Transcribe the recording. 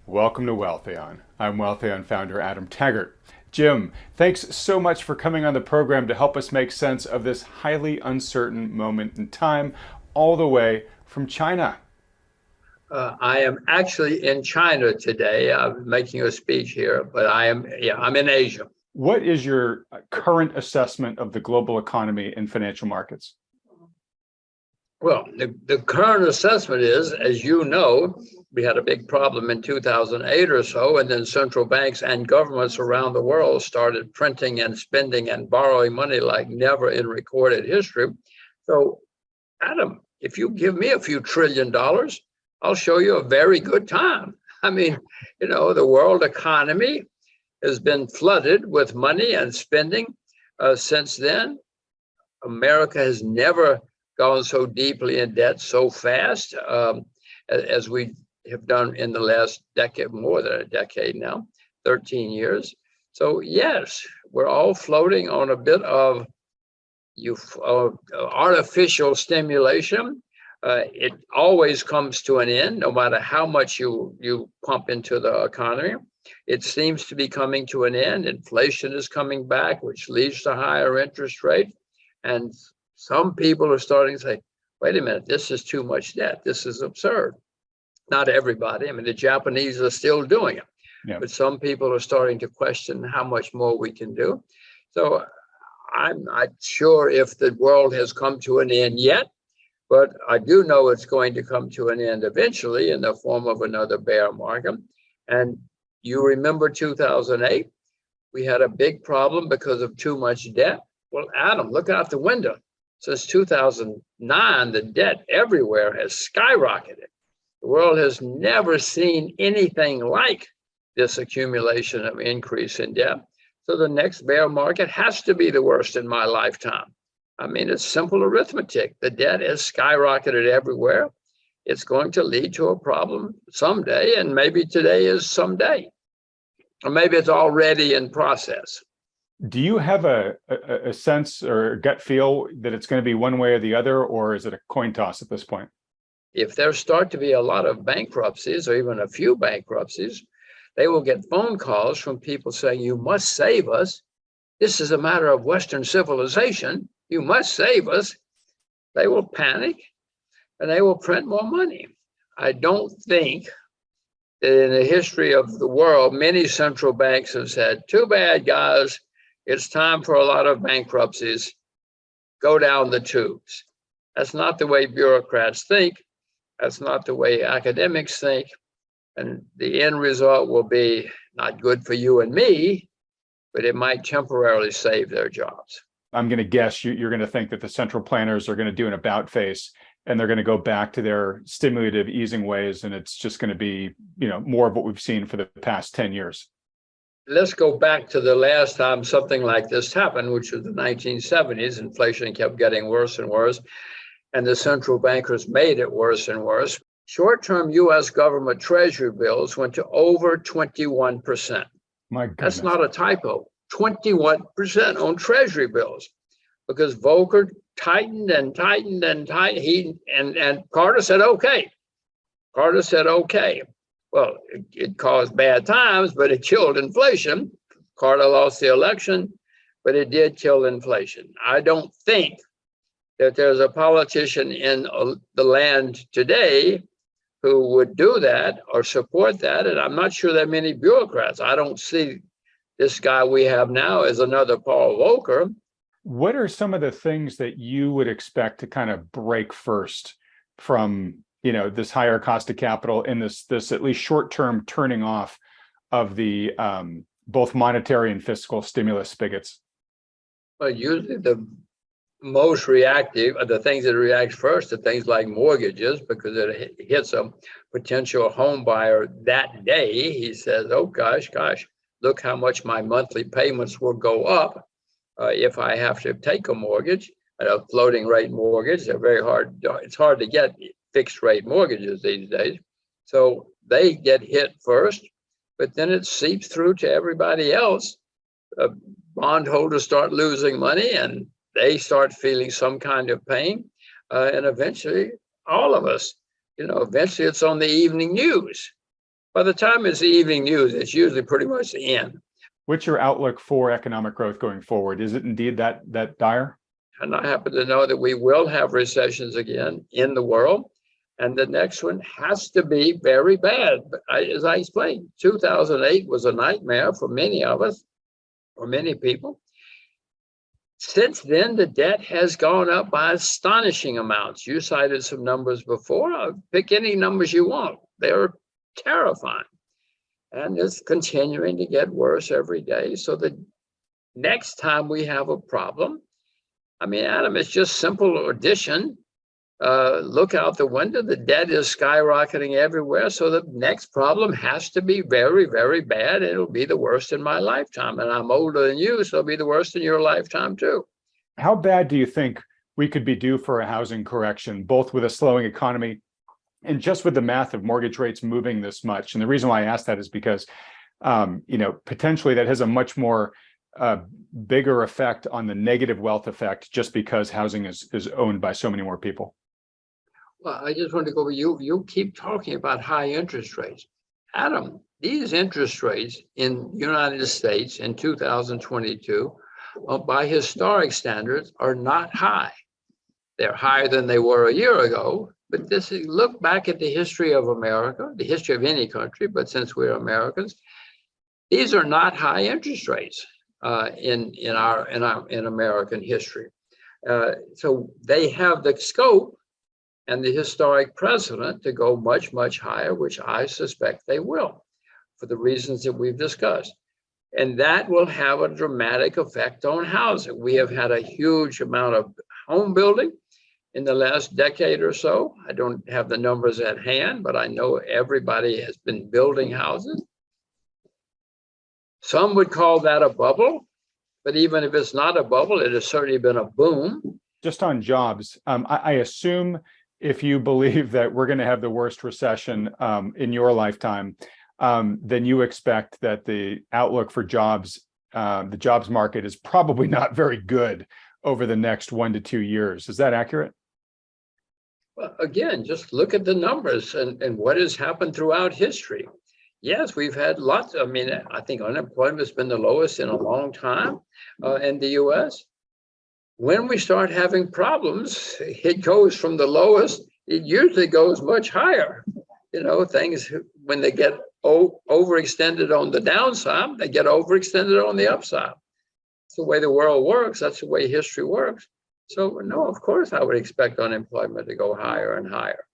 Welcome to Wealthion. I'm Wealthion founder Adam Taggart. Jim, thanks so much for coming on the program to help us make sense of this highly uncertain moment in time, all the way from China. I am actually in China today. I'm making a speech here, but I'm in Asia. What is your current assessment of the global economy and financial markets? Well, the current assessment is, as you know, we had a big problem in 2008 or so, and then central banks and governments around the world started printing and spending and borrowing money like never in recorded history. So, Adam, if you give me a few $1 trillion, I'll show you a very good time. I mean, the world economy has been flooded with money and spending since then. America has never gone so deeply in debt so fast as we have done in the last decade, more than a decade now, 13 years. So yes, we're all floating on a bit of artificial stimulation. It always comes to an end, no matter how much you pump into the economy. It seems to be coming to an end. Inflation is coming back, which leads to higher interest rates. And some people are starting to say, wait a minute, this is too much debt. This is absurd. Not everybody. I mean, the Japanese are still doing it. Yeah. But some people are starting to question how much more we can do. So I'm not sure if the world has come to an end yet, but I do know it's going to come to an end eventually in the form of another bear market. And you remember 2008? We had a big problem because of too much debt. Well, Adam, look out the window. Since 2009, the debt everywhere has skyrocketed. The world has never seen anything like this accumulation of increase in debt. So the next bear market has to be the worst in my lifetime. I mean, it's simple arithmetic. The debt has skyrocketed everywhere. It's going to lead to a problem someday, and maybe today is someday. Or maybe it's already in process. Do you have a sense or a gut feel that it's going to be one way or the other, or is it a coin toss at this point? If there start to be a lot of bankruptcies or even a few bankruptcies, they will get phone calls from people saying, you must save us. This is a matter of Western civilization. You must save us. They will panic and they will print more money. I don't think that in the history of the world, many central banks have said, too bad, guys. It's time for a lot of bankruptcies. Go down the tubes. That's not the way bureaucrats think. That's not the way academics think. And the end result will be not good for you and me, but it might temporarily save their jobs. I'm going to guess you're going to think that the central planners are going to do an about face and they're going to go back to their stimulative easing ways. And it's just going to be, more of what we've seen for the past 10 years. Let's go back to the last time something like this happened, which was the 1970s. Inflation kept getting worse and worse, and the central bankers made it worse and worse. Short-term U.S. government treasury bills went to over 21%. My goodness. That's not a typo. 21% on treasury bills, because Volcker tightened and tightened and tightened. And Carter said, okay. Carter said, okay. Well, it caused bad times, but it killed inflation. Carter lost the election, but it did kill inflation. I don't think that there's a politician in the land today who would do that or support that. And I'm not sure that many bureaucrats. I don't see this guy we have now as another Paul Volcker. What are some of the things that you would expect to kind of break first from this higher cost of capital and this at least short-term turning off of the both monetary and fiscal stimulus spigots? Well, usually the most reactive are the things that react first to things like mortgages, because it hits a potential home buyer that day. He says, oh, gosh, look how much my monthly payments will go up if I have to take a mortgage. A floating rate mortgage, they're very hard. It's hard to get fixed rate mortgages these days. So they get hit first, but then it seeps through to everybody else. Bondholders start losing money and they start feeling some kind of pain. And eventually all of us, eventually it's on the evening news. By the time it's the evening news, it's usually pretty much the end. What's your outlook for economic growth going forward? Is it indeed that dire? And I happen to know that we will have recessions again in the world. And the next one has to be very bad. But as I explained, 2008 was a nightmare for many of us, for many people. Since then, the debt has gone up by astonishing amounts. You cited some numbers before. Pick any numbers you want. They're terrifying. And it's continuing to get worse every day. So the next time we have a problem, I mean, Adam, it's just simple addition. Look out the window, the debt is skyrocketing everywhere. So the next problem has to be very, very bad. It'll be the worst in my lifetime. And I'm older than you, so it'll be the worst in your lifetime too. How bad do you think we could be due for a housing correction, both with a slowing economy and just with the math of mortgage rates moving this much? And the reason why I ask that is because, potentially that has a much more bigger effect on the negative wealth effect, just because housing is owned by so many more people. Well, I just want to go, you keep talking about high interest rates. Adam, these interest rates in the United States in 2022, by historic standards, are not high. They're higher than they were a year ago. But look back at the history of America, the history of any country, but since we're Americans, these are not high interest rates in American history. So they have the scope and the historic precedent to go much, much higher, which I suspect they will, for the reasons that we've discussed. And that will have a dramatic effect on housing. We have had a huge amount of home building in the last decade or so. I don't have the numbers at hand, but I know everybody has been building houses. Some would call that a bubble, but even if it's not a bubble, it has certainly been a boom. Just on jobs, I assume if you believe that we're going to have the worst recession in your lifetime, then you expect that the outlook for jobs, the jobs market, is probably not very good over the next 1 to 2 years. Is that accurate? Well, again, just look at the numbers and what has happened throughout history. Yes, we've had lots. I mean, I think unemployment has been the lowest in a long time in the US. When we start having problems, it goes from the lowest, it usually goes much higher. Things, when they get overextended on the downside, they get overextended on the upside. It's the way the world works. That's the way history works. So no, of course, I would expect unemployment to go higher and higher.